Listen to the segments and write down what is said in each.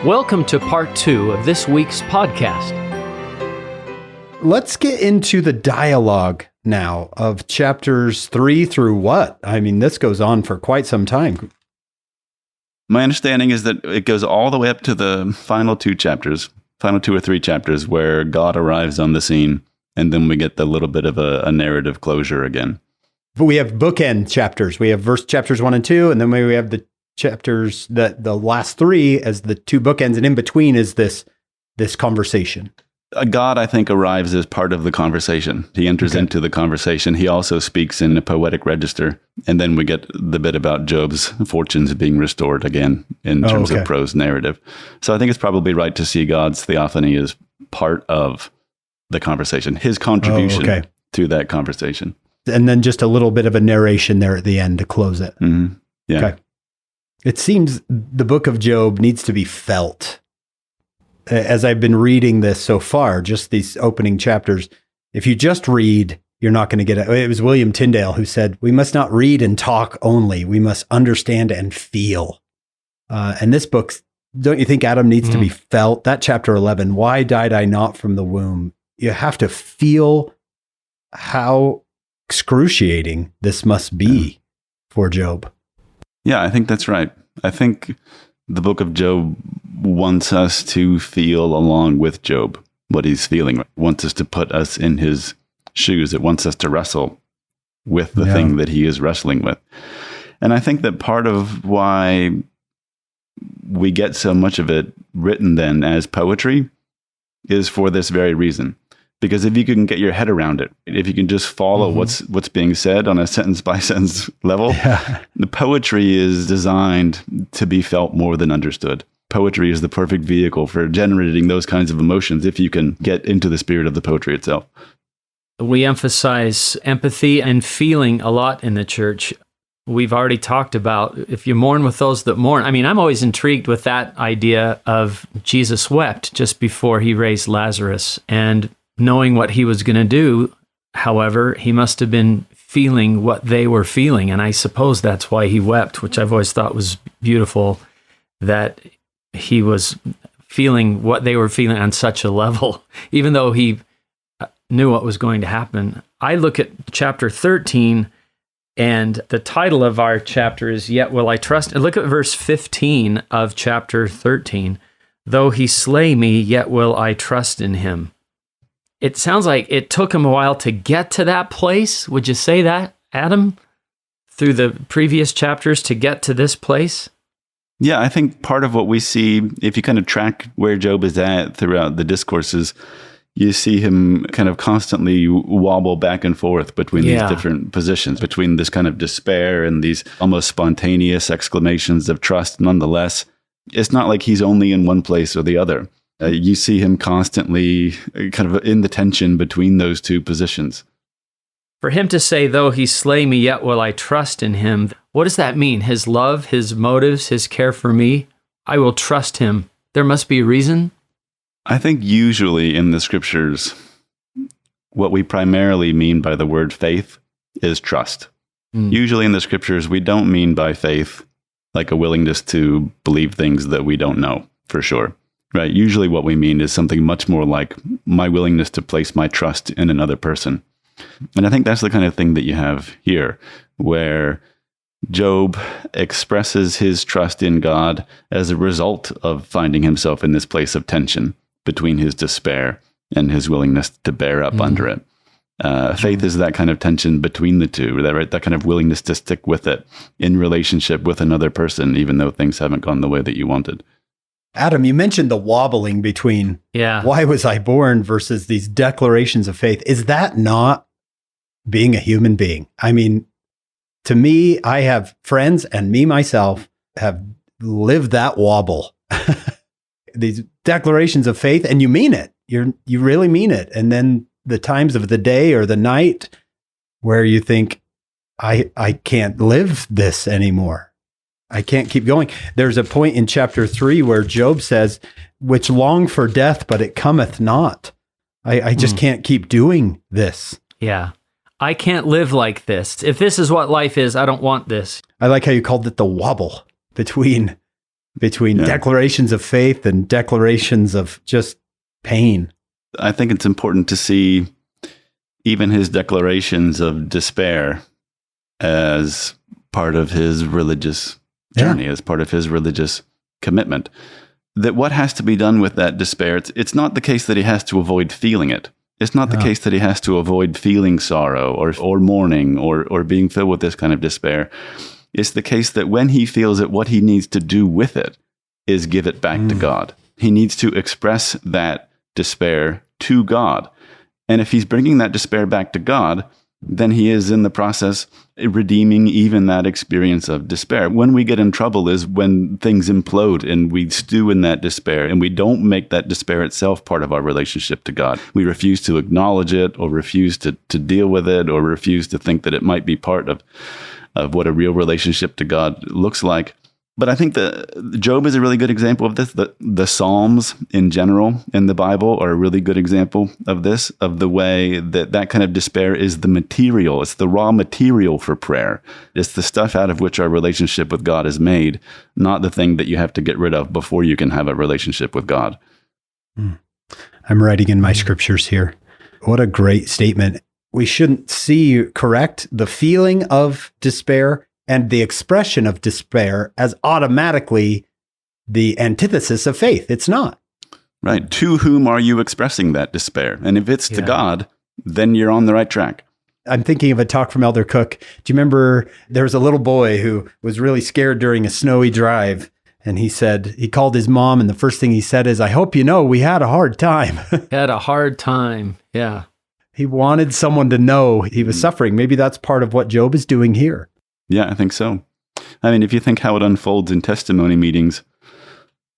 Welcome to part 2 of this week's podcast. Let's get into the dialogue now of chapters 3 through what? I mean, this goes on for quite some time. My understanding is that it goes all the way up to the final 2 or 3 chapters where God arrives on the scene, and then we get the little bit of a narrative closure again. But we have bookend chapters. We have chapters 1 and 2, and then we have the chapters, the last 3 as the 2 bookends, and in between is this conversation. God, I think, arrives as part of the conversation. He enters into the conversation. He also speaks in a poetic register. And then we get the bit about Job's fortunes being restored again in terms of prose narrative. So I think it's probably right to see God's theophany as part of the conversation, his contribution to that conversation. And then just a little bit of a narration there at the end to close it. Mm-hmm. Yeah. Okay. It seems the book of Job needs to be felt. As I've been reading this so far, just these opening chapters, if you just read, you're not going to get it. It was William Tyndale who said, we must not read and talk only. We must understand and feel. And this book, don't you think, Adam, needs to be felt? That chapter 11, why died I not from the womb? You have to feel how excruciating this must be for Job. Yeah, I think that's right. I think the book of Job wants us to feel along with Job what he's feeling. It wants us to put us in his shoes. It wants us to wrestle with the thing that he is wrestling with. And I think that part of why we get so much of it written then as poetry is for this very reason. Because if you can get your head around it, if you can just follow what's being said on a sentence by sentence level, the poetry is designed to be felt more than understood. Poetry is the perfect vehicle for generating those kinds of emotions if you can get into the spirit of the poetry itself. We emphasize empathy and feeling a lot in the church. We've already talked about if you mourn with those that mourn. I mean, I'm always intrigued with that idea of Jesus wept just before he raised Lazarus, and knowing what he was going to do. However, he must have been feeling what they were feeling. And I suppose that's why he wept, which I've always thought was beautiful, that he was feeling what they were feeling on such a level, even though he knew what was going to happen. I look at chapter 13, and the title of our chapter is, Yet Will I Trust. And look at verse 15 of chapter 13. Though he slay me, yet will I trust in him. It sounds like it took him a while to get to that place. Would you say that, Adam? Through the previous chapters to get to this place? Yeah, I think part of what we see, if you kind of track where Job is at throughout the discourses, you see him kind of constantly wobble back and forth between these different positions, between this kind of despair and these almost spontaneous exclamations of trust. Nonetheless, it's not like he's only in one place or the other. You see him constantly kind of in the tension between those two positions. For him to say, though he slay me, yet will I trust in him. What does that mean? His love, his motives, his care for me? I will trust him. There must be a reason? I think usually in the scriptures, what we primarily mean by the word faith is trust. Usually in the scriptures, we don't mean by faith like a willingness to believe things that we don't know for sure. Right. Usually what we mean is something much more like my willingness to place my trust in another person. And I think that's the kind of thing that you have here, where Job expresses his trust in God as a result of finding himself in this place of tension between his despair and his willingness to bear up under it. Faith is that kind of tension between the two, that kind of willingness to stick with it in relationship with another person, even though things haven't gone the way that you wanted. Adam, you mentioned the wobbling between why was I born versus these declarations of faith. Is that not being a human being? I mean, to me, I have friends and me myself have lived that wobble. These declarations of faith, and you mean it. You really mean it. And then the times of the day or the night where you think, I can't live this anymore. I can't keep going. There's a point in chapter 3 where Job says, which long for death, but it cometh not. I just can't keep doing this. Yeah. I can't live like this. If this is what life is, I don't want this. I like how you called it the wobble between between declarations of faith and declarations of just pain. I think it's important to see even his declarations of despair as part of his religious journey, as part of his religious commitment. That what has to be done with that despair, it's not the case that he has to avoid feeling it. It's not the case that he has to avoid feeling sorrow or mourning or being filled with this kind of despair. It's the case that when he feels it, what he needs to do with it is give it back to God. He needs to express that despair to God. And if he's bringing that despair back to God, then he is in the process redeeming even that experience of despair. When we get in trouble is when things implode and we stew in that despair and we don't make that despair itself part of our relationship to God. We refuse to acknowledge it or refuse to deal with it or refuse to think that it might be part of what a real relationship to God looks like. But I think that Job is a really good example of this. The Psalms in general in the Bible are a really good example of this, of the way that kind of despair is the material. It's the raw material for prayer. It's the stuff out of which our relationship with God is made, not the thing that you have to get rid of before you can have a relationship with God. I'm writing in my scriptures here. What a great statement. We shouldn't correct the feeling of despair and the expression of despair as automatically the antithesis of faith. It's not. Right. To whom are you expressing that despair? And if it's to God, then you're on the right track. I'm thinking of a talk from Elder Cook. Do you remember there was a little boy who was really scared during a snowy drive? And he called his mom, and the first thing he said is, "I hope you know we had a hard time." Had a hard time. Yeah. He wanted someone to know he was suffering. Maybe that's part of what Job is doing here. Yeah, I think so. I mean, if you think how it unfolds in testimony meetings,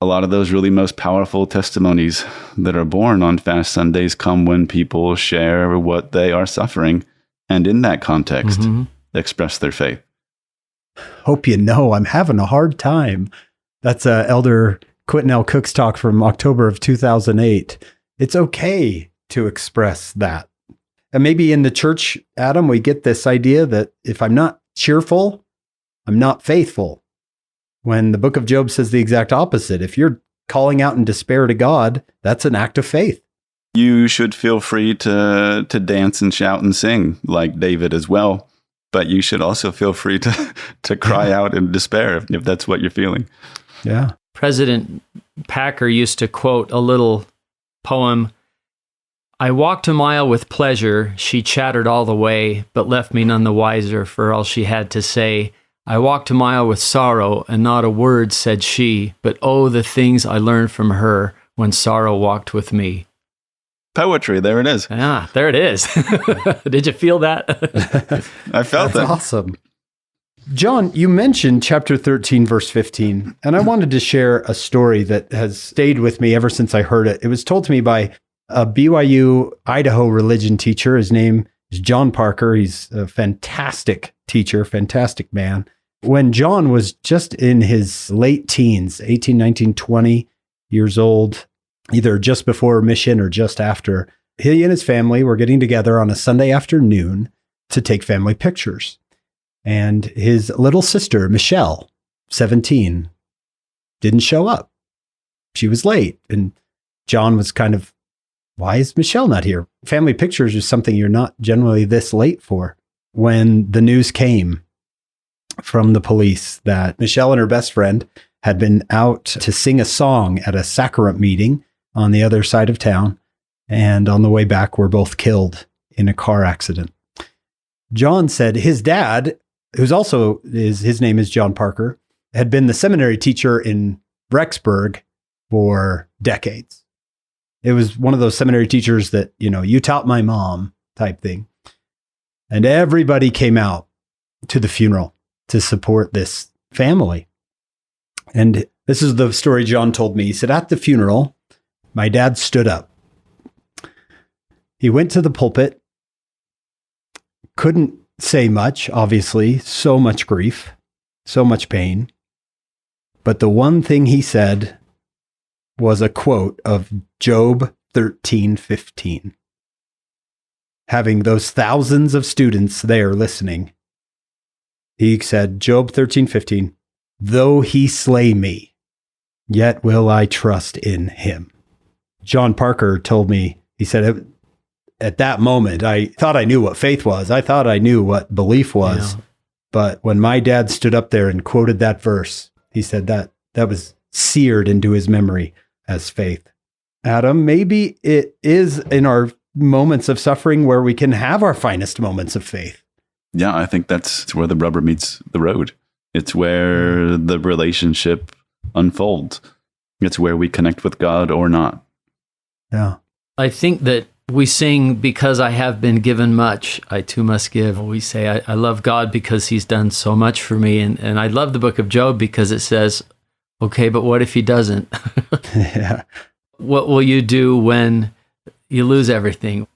a lot of those really most powerful testimonies that are born on fast Sundays come when people share what they are suffering and in that context express their faith. Hope you know I'm having a hard time. That's Elder Quentin L. Cook's talk from October of 2008. It's okay to express that. And maybe in the church, Adam, we get this idea that if I'm not cheerful, I'm not faithful. When the book of Job says the exact opposite. If you're calling out in despair to God, that's an act of faith. You should feel free to dance and shout and sing like David as well. But you should also feel free to cry out in despair if that's what you're feeling. Yeah. President Packer used to quote a little poem. I walked a mile with pleasure, she chattered all the way, but left me none the wiser for all she had to say. I walked a mile with sorrow, and not a word said she, but oh, the things I learned from her when sorrow walked with me. Poetry, there it is. Ah, there it is. Did you feel that? I felt that. That's awesome. John, you mentioned chapter 13, verse 15, and I wanted to share a story that has stayed with me ever since I heard it. It was told to me by a BYU-Idaho religion teacher. His name is John Parker. He's a fantastic teacher, fantastic man. When John was just in his late teens, 18, 19, 20 years old, either just before mission or just after, he and his family were getting together on a Sunday afternoon to take family pictures. And his little sister, Michelle, 17, didn't show up. She was late. And John was kind of, why is Michelle not here? Family pictures is something you're not generally this late for. When the news came from the police that Michelle and her best friend had been out to sing a song at a sacrament meeting on the other side of town, and on the way back were both killed in a car accident. John said his dad, who's also, his name is John Parker, had been the seminary teacher in Rexburg for decades. It was one of those seminary teachers that, you taught my mom type thing. And everybody came out to the funeral to support this family. And this is the story John told me. He said, at the funeral, my dad stood up. He went to the pulpit, couldn't say much, obviously, so much grief, so much pain. But the one thing he said was a quote of Job 13:15. Having those thousands of students there listening, he said, Job 13:15, though he slay me, yet will I trust in him. John Parker told me, he said, at that moment, I thought I knew what faith was. I thought I knew what belief was. Yeah. But when my dad stood up there and quoted that verse, he said that was seared into his memory as faith. Adam, maybe it is in our moments of suffering where we can have our finest moments of faith. Yeah, I think that's where the rubber meets the road. It's where the relationship unfolds. It's where we connect with God or not. Yeah. I think that we sing, because I have been given much, I too must give. We say, I love God because he's done so much for me. And I love the book of Job because it says, okay, but what if he doesn't? Yeah. What will you do when you lose everything?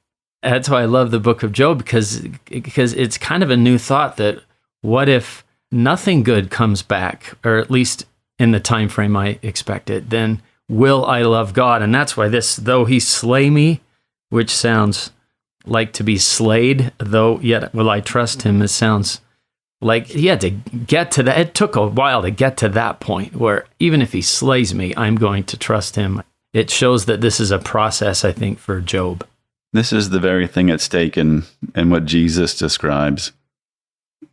That's why I love the book of Job, because it's kind of a new thought that what if nothing good comes back, or at least in the time frame I expected, then will I love God? And that's why this, though he slay me, which sounds like to be slayed, though yet will I trust him, it sounds like he had to get to that. It took a while to get to that point where even if he slays me, I'm going to trust him. It shows that this is a process, I think, for Job. This is the very thing at stake in what Jesus describes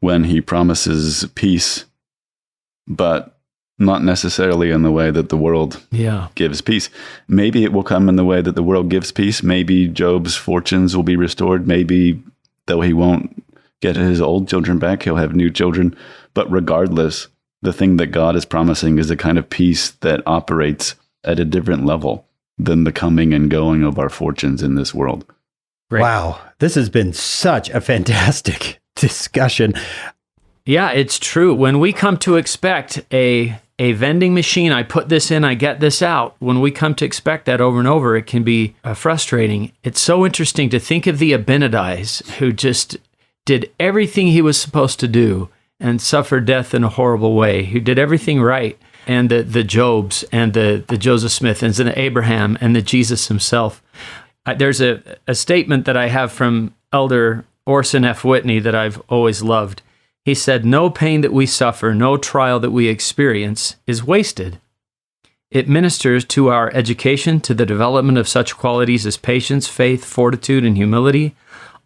when he promises peace, but not necessarily in the way that the world gives peace. Maybe it will come in the way that the world gives peace. Maybe Job's fortunes will be restored. Maybe, though he won't get his old children back, he'll have new children. But regardless, the thing that God is promising is a kind of peace that operates at a different level than the coming and going of our fortunes in this world. Right. Wow. This has been such a fantastic discussion. Yeah, it's true. When we come to expect a vending machine, I put this in, I get this out. When we come to expect that over and over, it can be frustrating. It's so interesting to think of the Abinadi's who just did everything he was supposed to do and suffered death in a horrible way, who did everything right. And the Jobs and the Joseph Smith and the Abraham and the Jesus himself. There's a statement that I have from Elder Orson F. Whitney that I've always loved. He said, "No pain that we suffer, no trial that we experience is wasted. It ministers to our education, to the development of such qualities as patience, faith, fortitude, and humility.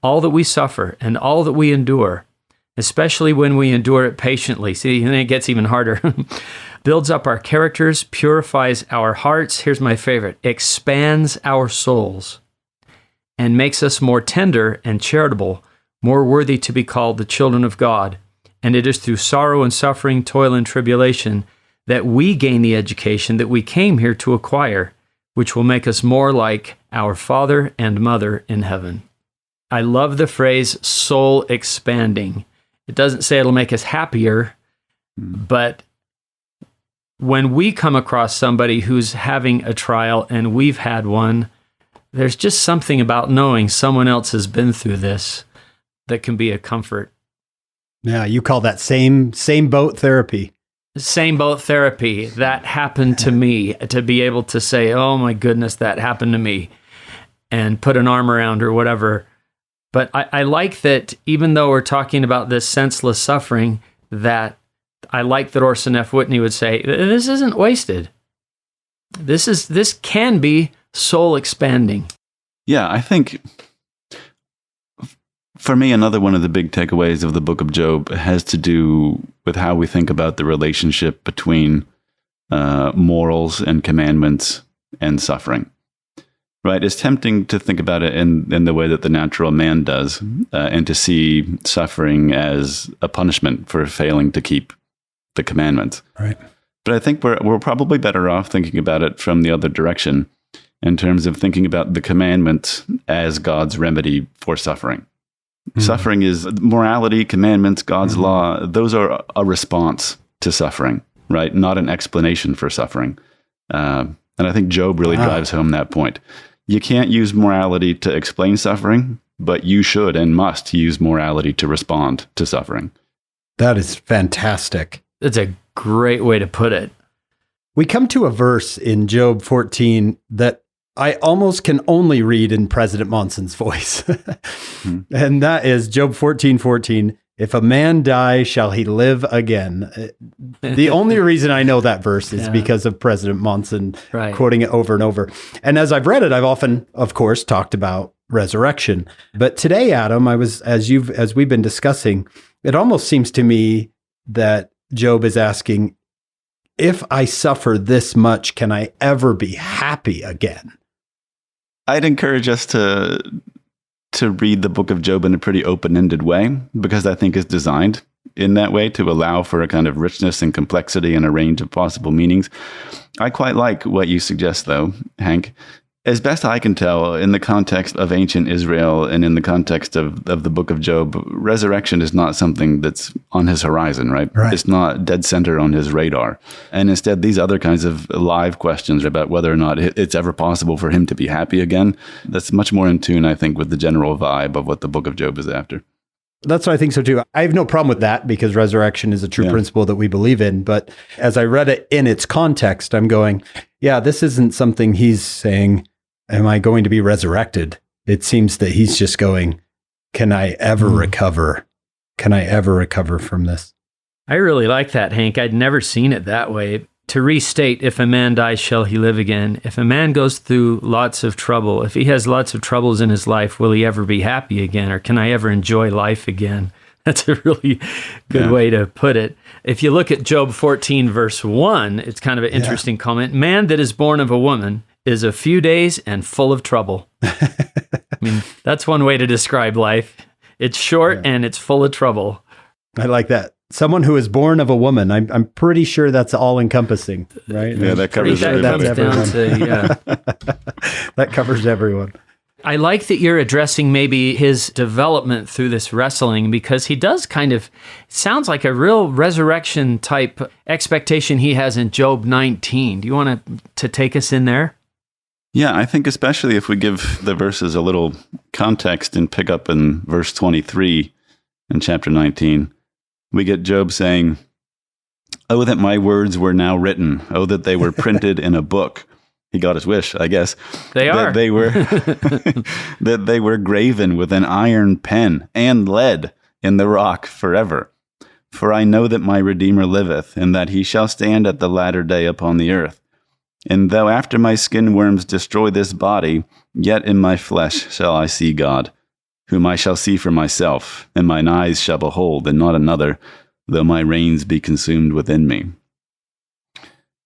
All that we suffer and all that we endure, especially when we endure it patiently." See, and then it gets even harder. "Builds up our characters, purifies our hearts." Here's my favorite. "Expands our souls and makes us more tender and charitable, more worthy to be called the children of God. And it is through sorrow and suffering, toil and tribulation that we gain the education that we came here to acquire, which will make us more like our Father and Mother in heaven." I love the phrase soul expanding. It doesn't say it'll make us happier, but when we come across somebody who's having a trial and we've had one, there's just something about knowing someone else has been through this that can be a comfort. Yeah, you call that same boat therapy. Same boat therapy. That happened to me, to be able to say, oh my goodness, that happened to me, and put an arm around or whatever. But I like that even though we're talking about this senseless suffering, that I like that Orson F. Whitney would say, this isn't wasted. This can be soul expanding. Yeah, I think for me, another one of the big takeaways of the book of Job has to do with how we think about the relationship between morals and commandments and suffering. Right? It's tempting to think about it in the way that the natural man does, and to see suffering as a punishment for failing to keep the commandments. Right. But I think we're probably better off thinking about it from the other direction, in terms of thinking about the commandments as God's remedy for suffering. Mm-hmm. Suffering is morality, commandments, God's law. Those are a response to suffering, right? Not an explanation for suffering. And I think Job really drives home that point. You can't use morality to explain suffering, but you should and must use morality to respond to suffering. That is fantastic. That's a great way to put it. We come to a verse in Job 14 that I almost can only read in President Monson's voice. And that is Job 14:14. If a man die, shall he live again? The only reason I know that verse is because of President Monson quoting it over and over. And as I've read it, I've often, of course, talked about resurrection. But today, Adam, as we've been discussing, it almost seems to me that Job is asking, if I suffer this much, can I ever be happy again? I'd encourage us to read the book of Job in a pretty open-ended way, because I think it's designed in that way to allow for a kind of richness and complexity and a range of possible meanings. I quite like what you suggest, though, Hank. As best I can tell, in the context of ancient Israel and in the context of the book of Job, resurrection is not something that's on his horizon, right? It's not dead center on his radar. And instead, these other kinds of live questions about whether or not it's ever possible for him to be happy again, that's much more in tune, I think, with the general vibe of what the book of Job is after. That's what I think so too. I have no problem with that because resurrection is a true principle that we believe in. But as I read it in its context, I'm going, this isn't something he's saying, am I going to be resurrected? It seems that he's just going, can I ever recover? Can I ever recover from this? I really like that, Hank. I'd never seen it that way. To restate, if a man dies, shall he live again? If a man goes through lots of trouble, if he has lots of troubles in his life, will he ever be happy again? Or can I ever enjoy life again? That's a really good way to put it. If you look at Job 14, verse 1, it's kind of an interesting comment. Man that is born of a woman is a few days and full of trouble. I mean, that's one way to describe life. It's short and it's full of trouble. I like that. Someone who is born of a woman. I'm pretty sure that's all encompassing, right? Yeah, that covers everybody. That covers everyone. I like that you're addressing maybe his development through this wrestling, because he does kind of, sounds like a real resurrection type expectation he has in Job 19. Do you want to take us in there? Yeah, I think especially if we give the verses a little context and pick up in verse 23 in chapter 19, we get Job saying, "Oh, that my words were now written. Oh, that they were printed in a book." He got his wish, I guess. They are. That they were, that they were graven with an iron pen and lead in the rock forever. For I know that my Redeemer liveth, and that he shall stand at the latter day upon the earth. And though after my skin worms destroy this body, yet in my flesh shall I see God, whom I shall see for myself, and mine eyes shall behold, and not another, though my reins be consumed within me.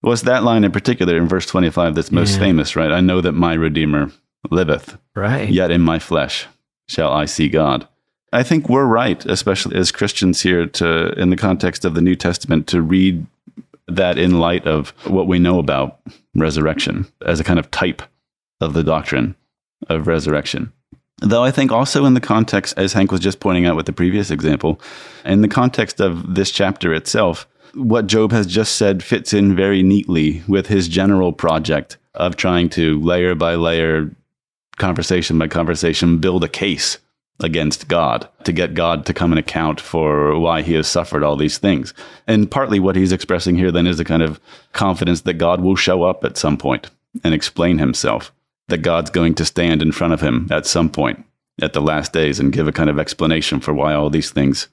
Well, it's that line in particular in verse 25 that's most famous, right? I know that my Redeemer liveth, yet in my flesh shall I see God. I think we're right, especially as Christians here, in the context of the New Testament, to read that in light of what we know about resurrection as a kind of type of the doctrine of resurrection. Though I think also in the context, as Hank was just pointing out with the previous example, in the context of this chapter itself, what Job has just said fits in very neatly with his general project of trying to layer by layer, conversation by conversation, build a case against God, to get God to come and account for why he has suffered all these things. And partly what he's expressing here then is a kind of confidence that God will show up at some point and explain himself, that God's going to stand in front of him at some point at the last days and give a kind of explanation for why all these things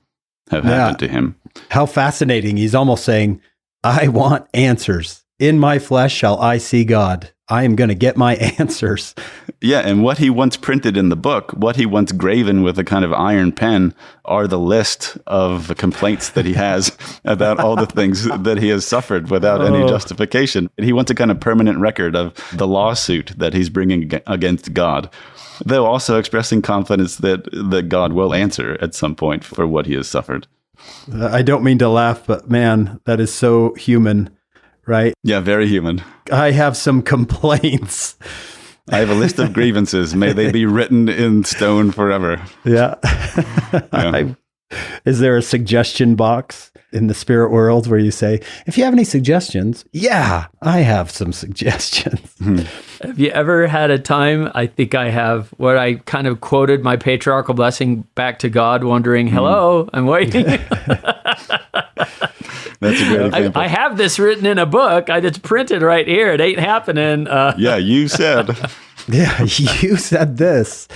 have happened to him. How fascinating. He's almost saying, I want answers. In my flesh shall I see God. I am going to get my answers. Yeah, and what he once printed in the book, what he once graven with a kind of iron pen, are the list of the complaints that he has about all the things that he has suffered without any justification. And he wants a kind of permanent record of the lawsuit that he's bringing against God, though also expressing confidence that God will answer at some point for what he has suffered. I don't mean to laugh, but man, that is so human. Right? Yeah, very human. I have some complaints. I have a list of grievances. May they be written in stone forever. Yeah. Is there a suggestion box in the spirit world where you say, if you have any suggestions, I have some suggestions. Have you ever had a time, I think I have, where I kind of quoted my patriarchal blessing back to God, wondering, hello, I'm waiting. That's a great example. I have this written in a book. It's printed right here. It ain't happening. Yeah, you said. Yeah, you said this.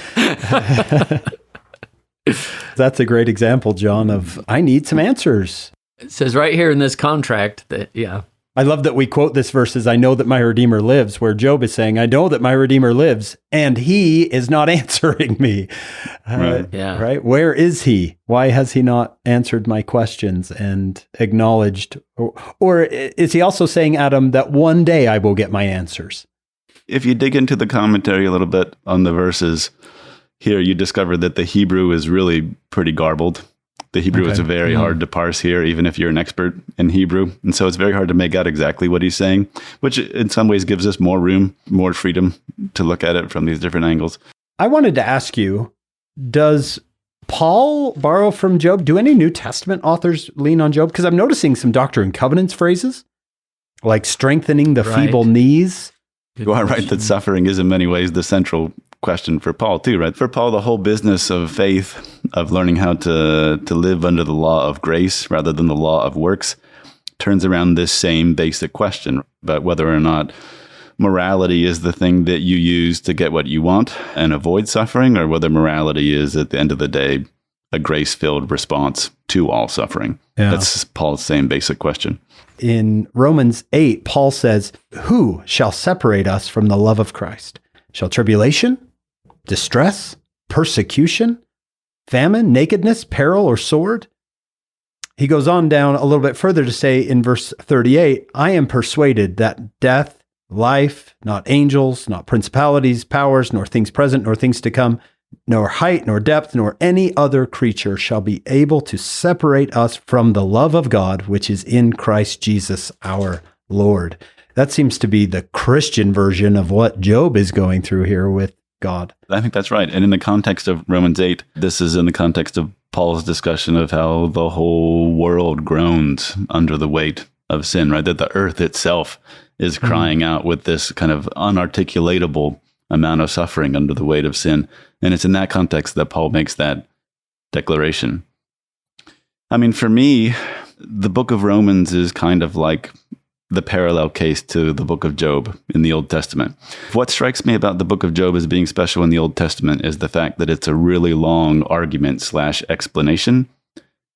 That's a great example, John, of I need some answers. It says right here in this contract that, I love that we quote this verse as I know that my Redeemer lives, where Job is saying, I know that my Redeemer lives, and he is not answering me. Right? Where is he? Why has he not answered my questions and acknowledged? Or is he also saying, Adam, that one day I will get my answers? If you dig into the commentary a little bit on the verses here, you discover that the Hebrew is really pretty garbled. The Hebrew is very hard to parse here, even if you're an expert in Hebrew. And so it's very hard to make out exactly what he's saying, which in some ways gives us more room, more freedom to look at it from these different angles. I wanted to ask you, does Paul borrow from Job? Do any New Testament authors lean on Job? Because I'm noticing some Doctrine and Covenants phrases, like strengthening the feeble knees. You are right that suffering is in many ways the central question for Paul too, right? For Paul, the whole business of faith, of learning how to live under the law of grace rather than the law of works, turns around this same basic question about whether or not morality is the thing that you use to get what you want and avoid suffering, or whether morality is, at the end of the day, a grace-filled response to all suffering. Yeah. That's Paul's same basic question. In Romans 8, Paul says, who shall separate us from the love of Christ? Shall tribulation, distress, persecution, famine, nakedness, peril, or sword? He goes on down a little bit further to say in verse 38, I am persuaded that death, life, not angels, not principalities, powers, nor things present, nor things to come, nor height, nor depth, nor any other creature shall be able to separate us from the love of God, which is in Christ Jesus our Lord. That seems to be the Christian version of what Job is going through here with God. I think that's right. And in the context of Romans 8, this is in the context of Paul's discussion of how the whole world groans under the weight of sin, right? That the earth itself is crying out with this kind of unarticulatable amount of suffering under the weight of sin. And it's in that context that Paul makes that declaration. I mean, for me, the book of Romans is kind of like the parallel case to the book of Job in the Old Testament. What strikes me about the book of Job as being special in the Old Testament is the fact that it's a really long argument/explanation.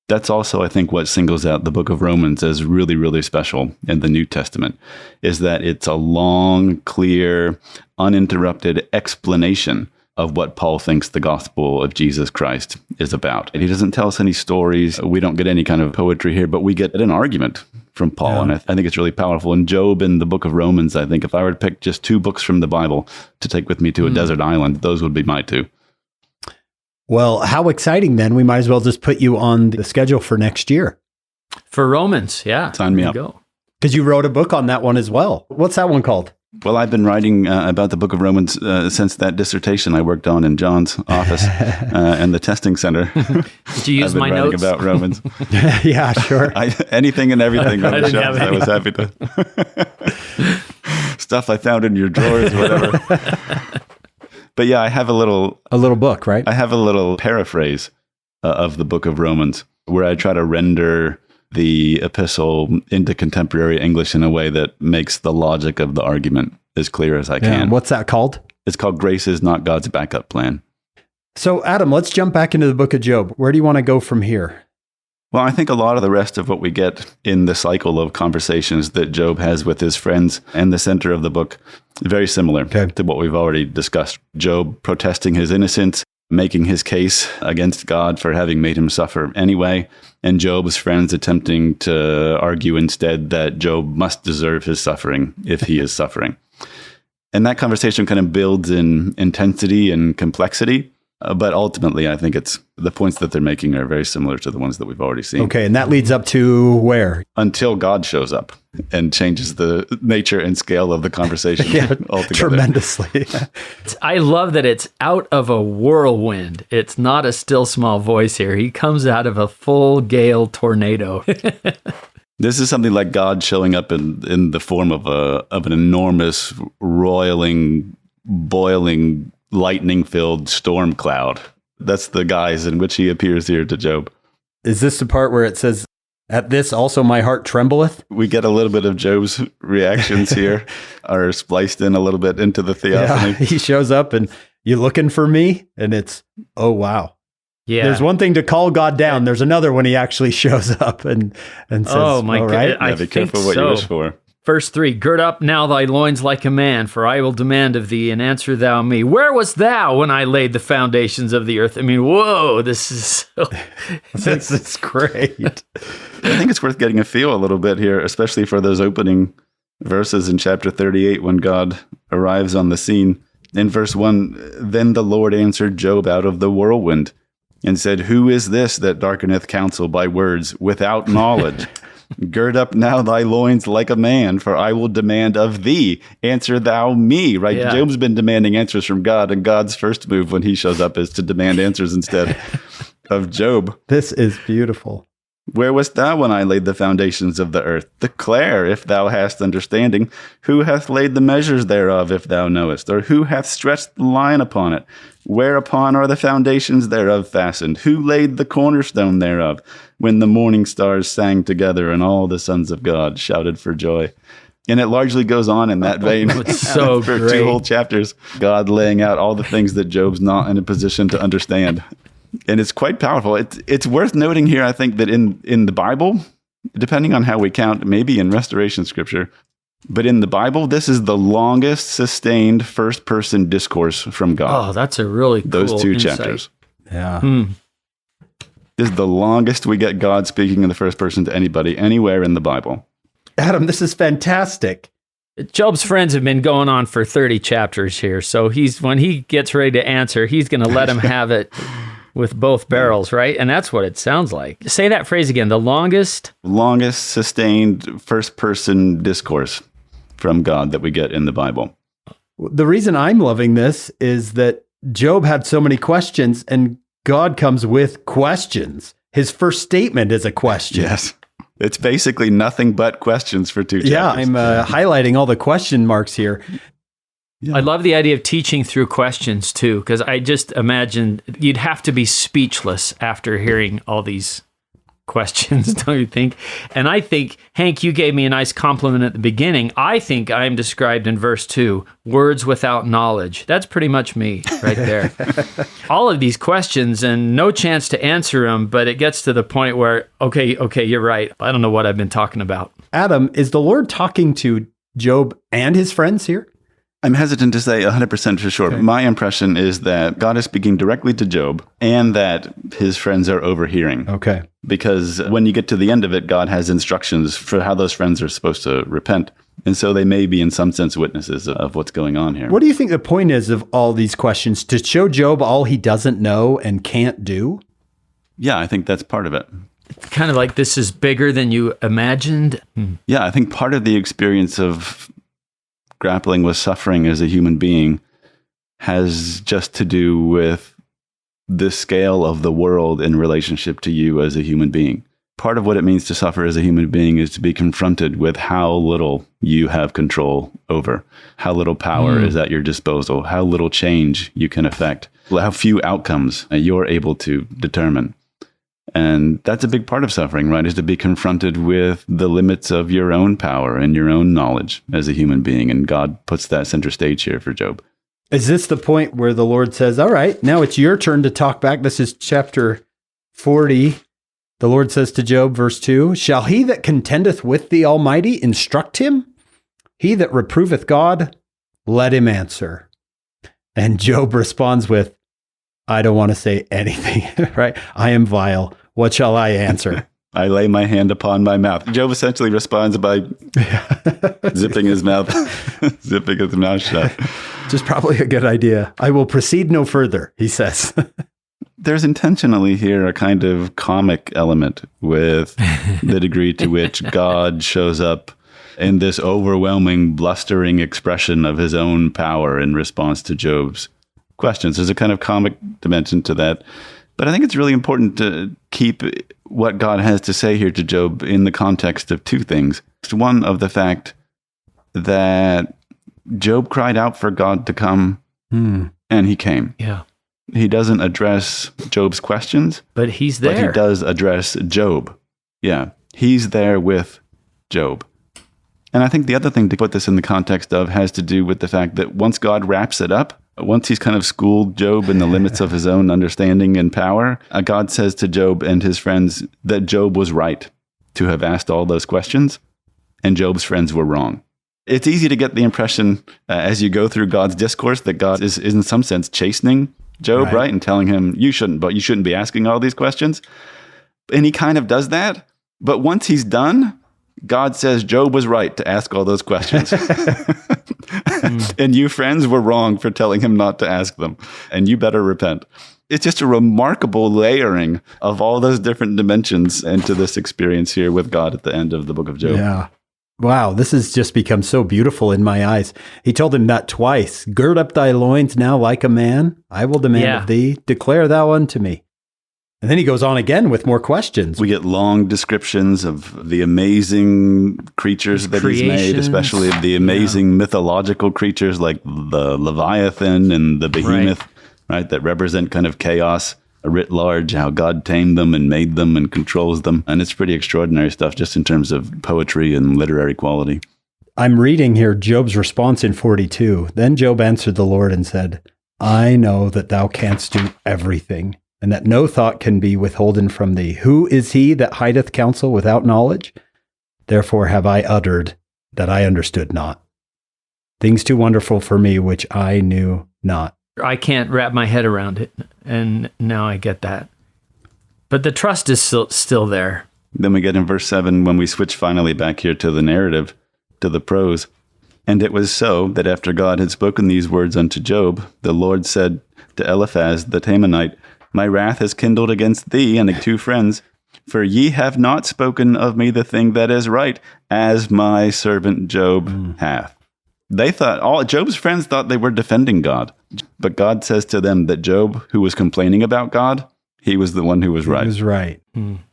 That's also, I think, what singles out the book of Romans as really, really special in the New Testament, is that it's a long, clear, uninterrupted explanation of what Paul thinks the gospel of Jesus Christ is about. And he doesn't tell us any stories. We don't get any kind of poetry here, but we get an argument from Paul. Yeah. And I think it's really powerful. In Job and the book of Romans, I think if I were to pick just two books from the Bible to take with me to a desert island, those would be my two. Well, how exciting then. We might as well just put you on the schedule for next year. For Romans, yeah. Sign me up. Because you wrote a book on that one as well. What's that one called? Well, I've been writing about the book of Romans since that dissertation I worked on in John's office and the testing center. Did you use my notes? About Romans. Yeah, sure. Anything and everything on the shelves. I was happy to. Stuff I found in your drawers, whatever. But yeah, I have a little book, right? I have a little paraphrase of the book of Romans where I try to render the epistle into contemporary English in a way that makes the logic of the argument as clear as I can. What's that called? It's called Grace is Not God's Backup Plan. So, Adam, let's jump back into the book of Job. Where do you want to go from here? Well, I think a lot of the rest of what we get in the cycle of conversations that Job has with his friends and the center of the book, very similar to what we've already discussed. Job protesting his innocence, making his case against God for having made him suffer anyway, and Job's friends attempting to argue instead that Job must deserve his suffering if he is suffering. And that conversation kind of builds in intensity and complexity. But ultimately, I think it's the points that they're making are very similar to the ones that we've already seen. Okay, and that leads up to where? Until God shows up and changes the nature and scale of the conversation altogether. Tremendously. I love that it's out of a whirlwind. It's not a still small voice here. He comes out of a full gale tornado. This is something like God showing up in the form of an enormous, roiling, boiling, lightning-filled storm cloud. That's the guise in which he appears here to Job. Is this the part where it says, "At this also my heart trembleth"? We get a little bit of Job's reactions here, are spliced in a little bit into the theophany. Yeah, he shows up and, "You looking for me?" And it's, "Oh, wow." Yeah. There's one thing to call God down. There's another when he actually shows up and says, oh my God. Right? Yeah, be careful what you wish for. Verse 3, gird up now thy loins like a man, for I will demand of thee, and answer thou me. Where wast thou when I laid the foundations of the earth? I mean, whoa, this is this is great. I think it's worth getting a feel a little bit here, especially for those opening verses in chapter 38 when God arrives on the scene. In verse 1, then the Lord answered Job out of the whirlwind and said, who is this that darkeneth counsel by words without knowledge? Gird up now thy loins like a man, for I will demand of thee. Answer thou me. Right? Yeah. Job's been demanding answers from God, and God's first move when he shows up is to demand answers instead of Job. This is beautiful. Where wast thou when I laid the foundations of the earth? Declare, if thou hast understanding. Who hath laid the measures thereof, if thou knowest? Or who hath stretched the line upon it? Whereupon are the foundations thereof fastened? Who laid the cornerstone thereof? When the morning stars sang together, and all the sons of God shouted for joy. And it largely goes on in that vein. It's so for great. 2 whole chapters, God laying out all the things that Job's not in a position to understand. And it's quite powerful. It's worth noting here, I think, that in the Bible, depending on how we count, maybe in Restoration Scripture, but in the Bible, this is the longest sustained first-person discourse from God. Oh, that's a really cool Those 2 insight. chapters. Yeah. This is the longest we get God speaking in the first person to anybody, anywhere in the Bible. Adam, this is fantastic. Job's friends have been going on for 30 chapters here, so when he gets ready to answer, he's going to let him have it with both barrels, right? And that's what it sounds like. Say that phrase again, the longest Sustained first-person discourse from God that we get in the Bible. The reason I'm loving this is that Job had so many questions, and God comes with questions. His first statement is a question. Yes. It's basically nothing but questions for 2 chapters. Yeah, I'm highlighting all the question marks here. Yeah. I love the idea of teaching through questions too, because I just imagine you'd have to be speechless after hearing all these questions, don't you think? And I think, Hank, you gave me a nice compliment at the beginning. I think I am described in verse 2, words without knowledge. That's pretty much me right there. All of these questions and no chance to answer them, but it gets to the point where, okay, you're right. I don't know what I've been talking about. Adam, is the Lord talking to Job and his friends here? I'm hesitant to say 100% for sure. Okay. My impression is that God is speaking directly to Job and that his friends are overhearing. Okay. Because when you get to the end of it, God has instructions for how those friends are supposed to repent. And so they may be, in some sense, witnesses of what's going on here. What do you think the point is of all these questions? To show Job all he doesn't know and can't do? Yeah, I think that's part of it. It's kind of like this is bigger than you imagined. Yeah, I think part of the experience of grappling with suffering as a human being has just to do with the scale of the world in relationship to you as a human being. Part of what it means to suffer as a human being is to be confronted with how little you have control over, how little power is at your disposal, how little change you can affect, how few outcomes you're able to determine. And that's a big part of suffering, right? Is to be confronted with the limits of your own power and your own knowledge as a human being. And God puts that center stage here for Job. Is this the point where the Lord says, all right, now it's your turn to talk back? This is chapter 40. The Lord says to Job, verse 2, shall he that contendeth with the Almighty instruct him? He that reproveth God, let him answer. And Job responds with, I don't want to say anything, right? I am vile. What shall I answer? I lay my hand upon my mouth. Job essentially responds by zipping his mouth shut. Which is probably a good idea. I will proceed no further, he says. There's intentionally here a kind of comic element with the degree to which God shows up in this overwhelming, blustering expression of his own power in response to Job's questions. There's a kind of comic dimension to that. But I think it's really important to keep what God has to say here to Job in the context of 2 things. One, of the fact that Job cried out for God to come, and he came. Yeah. He doesn't address Job's questions, but he's there. But he does address Job. Yeah. He's there with Job. And I think the other thing to put this in the context of has to do with the fact that once God wraps it up, Once he's kind of schooled Job in the limits of his own understanding and power, God says to Job and his friends that Job was right to have asked all those questions, and Job's friends were wrong. It's easy to get the impression as you go through God's discourse that God is in some sense chastening Job, right? And telling him, you shouldn't be asking all these questions. And he kind of does that. But once he's done, God says Job was right to ask all those questions. And you friends were wrong for telling him not to ask them. And you better repent. It's just a remarkable layering of all those different dimensions into this experience here with God at the end of the book of Job. Yeah. Wow, this has just become so beautiful in my eyes. He told him that twice. Gird up thy loins now like a man. I will demand of thee. Declare thou unto me. And then he goes on again with more questions. We get long descriptions of the amazing creatures that he's made, especially the amazing mythological creatures like the Leviathan and the Behemoth, right, that represent kind of chaos writ large, how God tamed them and made them and controls them. And it's pretty extraordinary stuff just in terms of poetry and literary quality. I'm reading here Job's response in 42. Then Job answered the Lord and said, I know that thou canst do everything, and that no thought can be withholden from thee. Who is he that hideth counsel without knowledge? Therefore have I uttered that I understood not. Things too wonderful for me, which I knew not. I can't wrap my head around it, and now I get that. But the trust is still there. Then we get in verse 7, when we switch finally back here to the narrative, to the prose. And it was so that after God had spoken these words unto Job, the Lord said to Eliphaz the Temanite, My wrath is kindled against thee and the two friends, for ye have not spoken of me the thing that is right, as my servant Job hath. They thought, Job's friends thought they were defending God. But God says to them that Job, who was complaining about God, he was the one who was right. He was right.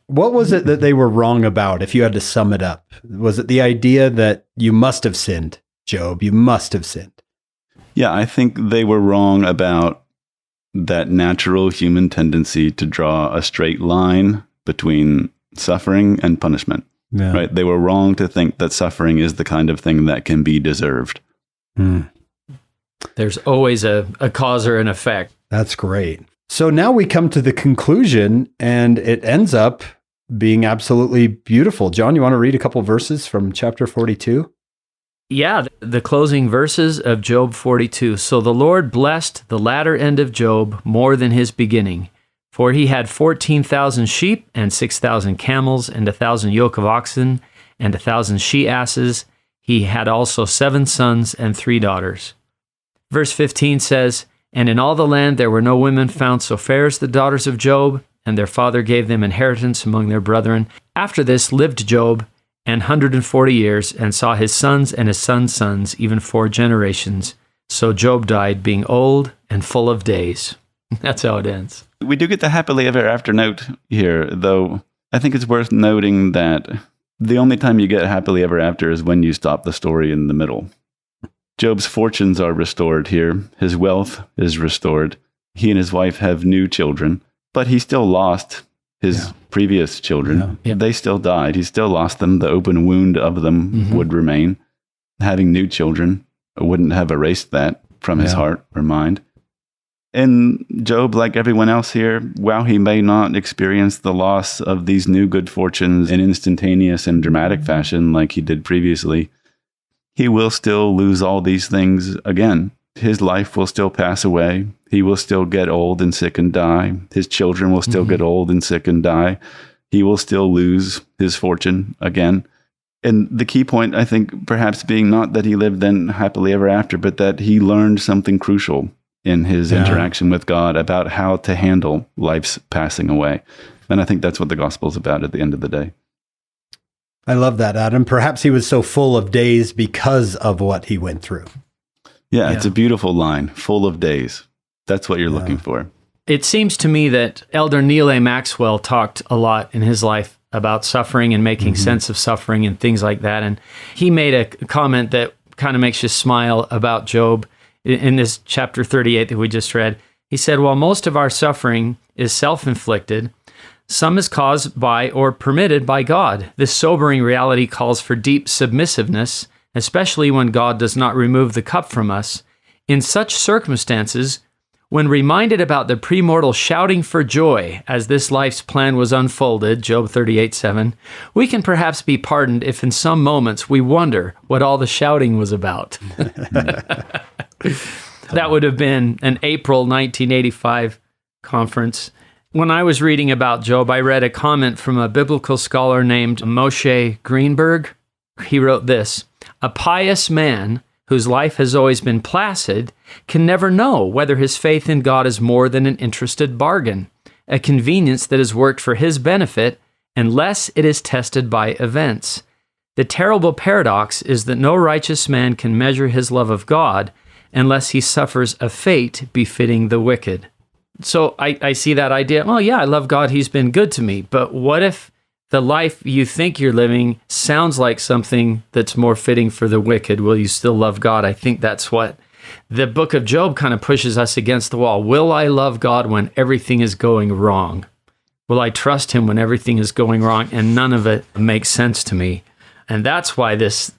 What was it that they were wrong about, if you had to sum it up? Was it the idea that you must have sinned, Job? You must have sinned. Yeah, I think they were wrong about that natural human tendency to draw a straight line between suffering and punishment. Yeah. Right? They were wrong to think that suffering is the kind of thing that can be deserved. There's always a cause or an effect. That's great. So now we come to the conclusion, and it ends up being absolutely beautiful. John, you want to read a couple verses from chapter 42? Yeah, the closing verses of Job 42. So the Lord blessed the latter end of Job more than his beginning, for he had 14,000 sheep and 6,000 camels and 1,000 yoke of oxen and 1,000 she-asses. He had also 7 sons and 3 daughters. Verse 15 says, And in all the land there were no women found so fair as the daughters of Job, and their father gave them inheritance among their brethren. After this lived Job 140 years, and saw his sons and his sons' sons, even 4 generations. So Job died, being old and full of days. That's how it ends. We do get the happily ever after note here, though I think it's worth noting that the only time you get happily ever after is when you stop the story in the middle. Job's fortunes are restored here. His wealth is restored. He and his wife have new children, but he still lost his previous children. They still died. He still lost them. The open wound of them would remain. Having new children wouldn't have erased that from his heart or mind. And Job, like everyone else here, while he may not experience the loss of these new good fortunes in instantaneous and dramatic fashion like he did previously, he will still lose all these things again. His life will still pass away. He will still get old and sick and die. His children will still get old and sick and die. He will still lose his fortune again. And the key point, I think, perhaps being not that he lived then happily ever after, but that he learned something crucial in his interaction with God about how to handle life's passing away. And I think that's what the gospel is about at the end of the day. I love that, Adam. Perhaps he was so full of days because of what he went through. Yeah, it's a beautiful line, full of days. That's what you're looking for. It seems to me that Elder Neil A. Maxwell talked a lot in his life about suffering and making sense of suffering and things like that. And he made a comment that kind of makes you smile about Job in this chapter 38 that we just read. He said, while most of our suffering is self-inflicted, some is caused by or permitted by God. This sobering reality calls for deep submissiveness, especially when God does not remove the cup from us. In such circumstances, when reminded about the premortal shouting for joy as this life's plan was unfolded, Job 38:7, we can perhaps be pardoned if in some moments we wonder what all the shouting was about. That would have been an April 1985 conference. When I was reading about Job, I read a comment from a biblical scholar named Moshe Greenberg. He wrote this: "A pious man whose life has always been placid can never know whether his faith in God is more than an interested bargain, a convenience that has worked for his benefit, unless it is tested by events. The terrible paradox is that no righteous man can measure his love of God unless he suffers a fate befitting the wicked." So I see that idea, oh yeah, I love God, he's been good to me, but what if the life you think you're living sounds like something that's more fitting for the wicked? Will you still love God? I think that's what the book of Job kind of pushes us against the wall. Will I love God when everything is going wrong? Will I trust him when everything is going wrong and none of it makes sense to me? And that's why this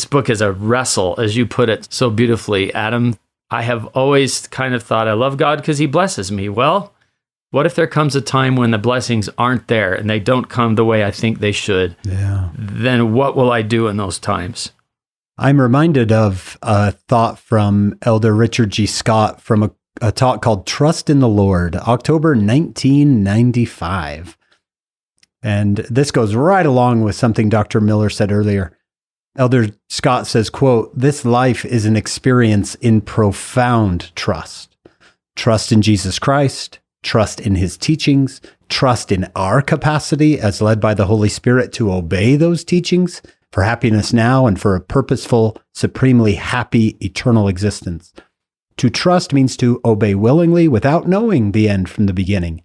book is a wrestle, as you put it so beautifully, Adam. I have always kind of thought I love God because he blesses me. Well, what if there comes a time when the blessings aren't there and they don't come the way I think they should? Yeah. Then what will I do in those times? I'm reminded of a thought from Elder Richard G. Scott from a talk called Trust in the Lord, October 1995. And this goes right along with something Dr. Miller said earlier. Elder Scott says, quote, "This life is an experience in profound trust. Trust in Jesus Christ, trust in his teachings, trust in our capacity as led by the Holy Spirit to obey those teachings for happiness now and for a purposeful, supremely happy, eternal existence. To trust means to obey willingly without knowing the end from the beginning."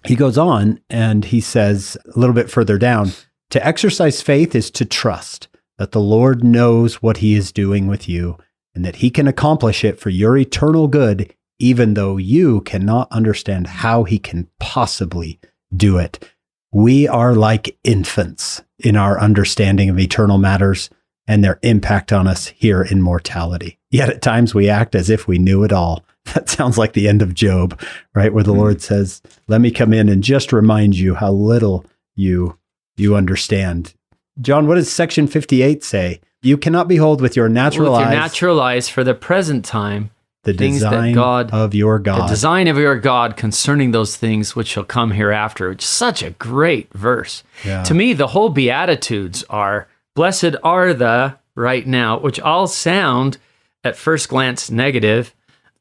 He goes on and he says a little bit further down, "To exercise faith is to trust that the Lord knows what he is doing with you and that he can accomplish it for your eternal good, even though you cannot understand how he can possibly do it. We are like infants in our understanding of eternal matters and their impact on us here in mortality. Yet at times we act as if we knew it all." That sounds like the end of Job, right? Where the Lord says, "Let me come in and just remind you how little you understand." John, what does section 58 say? "You cannot behold with your natural eyes for the present time the design of your God. The design of your God concerning those things which shall come hereafter." Which is such a great verse. Yeah. To me, the whole Beatitudes are, blessed are the right now, which all sound at first glance negative.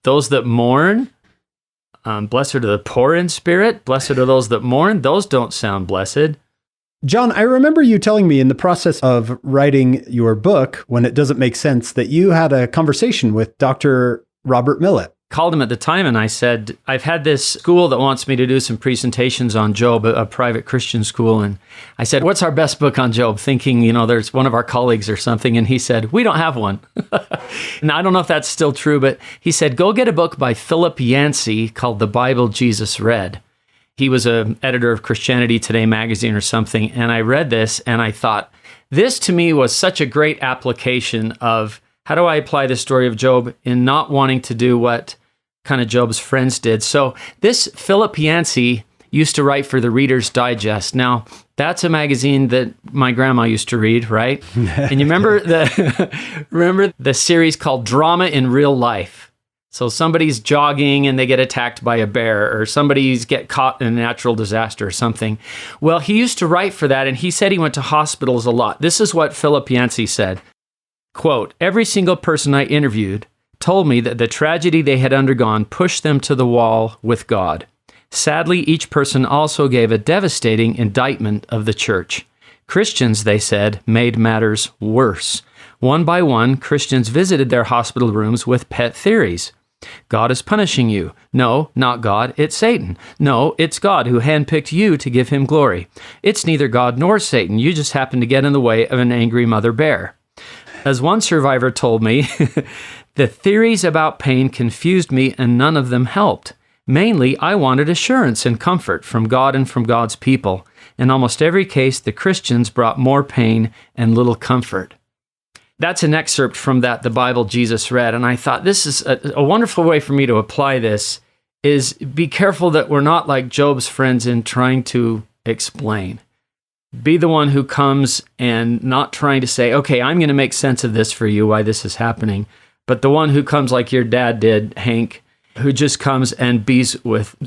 Those that mourn, blessed are the poor in spirit, blessed are those that mourn. Those don't sound blessed. John, I remember you telling me in the process of writing your book, when it doesn't make sense, that you had a conversation with Dr. Robert Millett. Called him at the time and I said, I've had this school that wants me to do some presentations on Job, a private Christian school. And I said, what's our best book on Job? Thinking, there's one of our colleagues or something. And he said, we don't have one. And I don't know if that's still true, but he said, go get a book by Philip Yancey called The Bible Jesus Read. He was an editor of Christianity Today magazine or something. And I read this and I thought, this to me was such a great application of how do I apply the story of Job in not wanting to do what kind of Job's friends did. So this Philip Yancey used to write for the Reader's Digest. Now, that's a magazine that my grandma used to read, right? And you remember the series called Drama in Real Life. So somebody's jogging and they get attacked by a bear, or somebody's get caught in a natural disaster or something. Well, he used to write for that, and he said he went to hospitals a lot. This is what Philip Yancey said, quote, "Every single person I interviewed told me that the tragedy they had undergone pushed them to the wall with God. Sadly, each person also gave a devastating indictment of the church. Christians, they said, made matters worse. One by one, Christians visited their hospital rooms with pet theories. God is punishing you. No, not God, it's Satan. No, it's God who handpicked you to give him glory. It's neither God nor Satan. You just happened to get in the way of an angry mother bear. As one survivor told me, the theories about pain confused me and none of them helped. Mainly, I wanted assurance and comfort from God and from God's people. In almost every case, the Christians brought more pain and little comfort." that's an excerpt from the Bible Jesus read. And I thought this is a wonderful way for me to apply this is be careful that we're not like Job's friends in trying to explain. Be the one who comes and not trying to say, okay, I'm going to make sense of this for you, why this is happening. But the one who comes like your dad did, Hank, who just comes and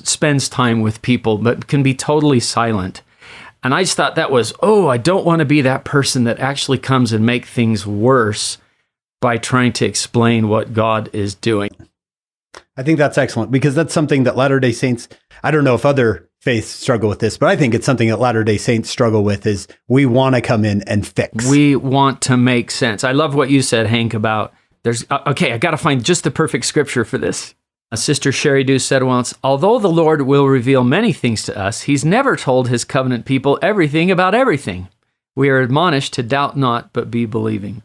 spends time with people, but can be totally silent. And I just thought that was, I don't want to be that person that actually comes and make things worse by trying to explain what God is doing. I think that's excellent because that's something that Latter-day Saints, I don't know if other faiths struggle with this, but I think it's something that Latter-day Saints struggle with is we want to come in and fix. We want to make sense. I love what you said, Hank, about I got to find just the perfect scripture for this. Sister Sherry Dew said once, although the Lord will reveal many things to us, he's never told his covenant people everything about everything. We are admonished to doubt not, but be believing.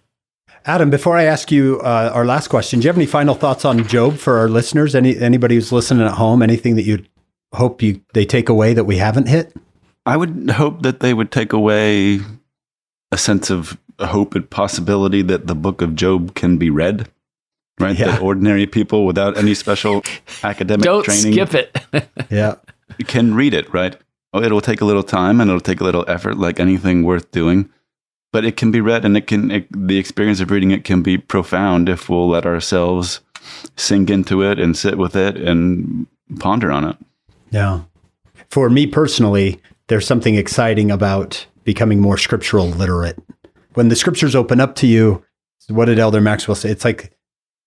Adam, before I ask you our last question, do you have any final thoughts on Job for our listeners? Anybody who's listening at home, anything that you'd hope they take away that we haven't hit? I would hope that they would take away a sense of hope and possibility that the book of Job can be read. Right, yeah. That ordinary people without any special academic training. Don't skip it. Yeah, can read it. Right. It'll take a little time and it'll take a little effort, like anything worth doing. But it can be read, and the experience of reading it can be profound if we'll let ourselves sink into it and sit with it and ponder on it. Yeah. For me personally, there's something exciting about becoming more scriptural literate. When the scriptures open up to you, what did Elder Maxwell say? It's like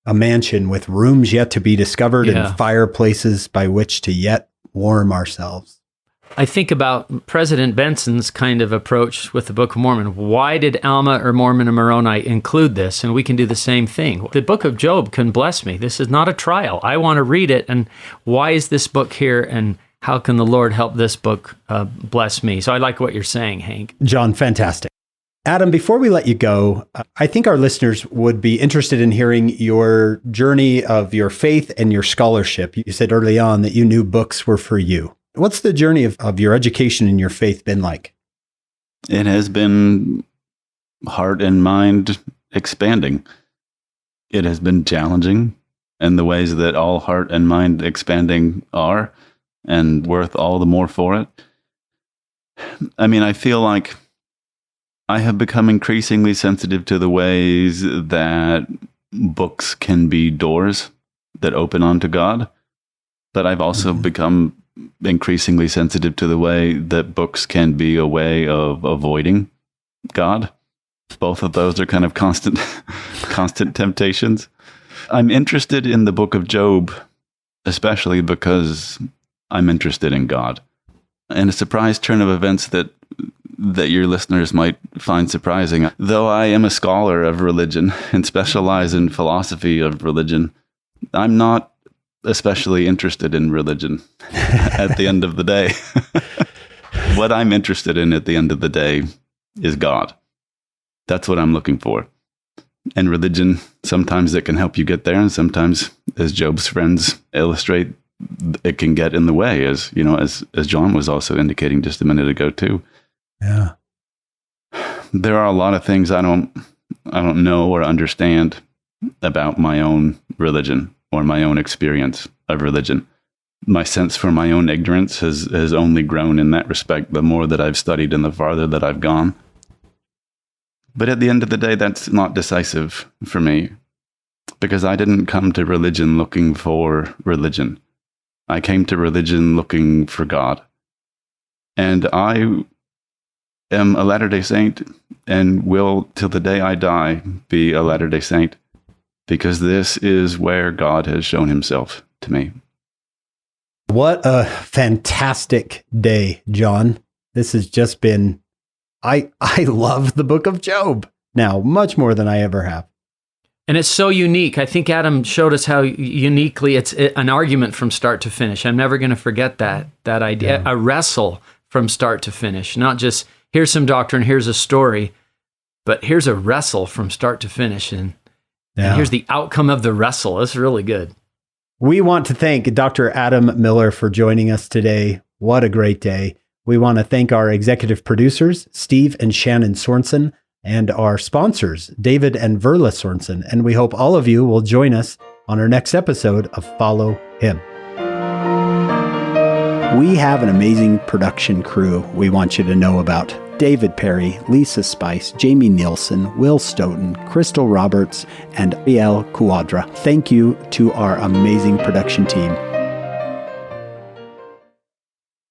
a mansion with rooms yet to be discovered and fireplaces by which to yet warm ourselves. I think about President Benson's kind of approach with the Book of Mormon. Why did Alma or Mormon or Moroni include this? And we can do the same thing. The Book of Job can bless me. This is not a trial. I want to read it. And why is this book here? And how can the Lord help this book bless me? So I like what you're saying, Hank. John, fantastic. Adam, before we let you go, I think our listeners would be interested in hearing your journey of your faith and your scholarship. You said early on that you knew books were for you. What's the journey of your education and your faith been like? It has been heart and mind expanding. It has been challenging in the ways that all heart and mind expanding are, and worth all the more for it. I mean, I feel like I have become increasingly sensitive to the ways that books can be doors that open onto God, but I've also become increasingly sensitive to the way that books can be a way of avoiding God. Both of those are kind of constant temptations. I'm interested in the book of Job, especially because I'm interested in God. And a surprise turn of events that your listeners might find surprising. Though I am a scholar of religion and specialize in philosophy of religion, I'm not especially interested in religion at the end of the day. What I'm interested in at the end of the day is God. That's what I'm looking for. And religion, sometimes it can help you get there, and sometimes, as Job's friends illustrate, it can get in the way, as John was also indicating just a minute ago too. Yeah. There are a lot of things I don't know or understand about my own religion or my own experience of religion. My sense for my own ignorance has only grown in that respect the more that I've studied and the farther that I've gone. But at the end of the day, that's not decisive for me, because I didn't come to religion looking for religion. I came to religion looking for God. And I am a Latter-day Saint and will, till the day I die, be a Latter-day Saint, because this is where God has shown himself to me. What a fantastic day, John. This has just been, I love the book of Job now, much more than I ever have. And it's so unique. I think Adam showed us how uniquely it's an argument from start to finish. I'm never going to forget that idea, a wrestle from start to finish, not just here's some doctrine, here's a story, but here's a wrestle from start to finish. And here's the outcome of the wrestle. It's really good. We want to thank Dr. Adam Miller for joining us today. What a great day. We want to thank our executive producers, Steve and Shannon Sorensen, and our sponsors, David and Verla Sorensen. And we hope all of you will join us on our next episode of Follow Him. We have an amazing production crew we want you to know about. David Perry, Lisa Spice, Jamie Nielsen, Will Stoughton, Crystal Roberts, and Ariel Cuadra. Thank you to our amazing production team.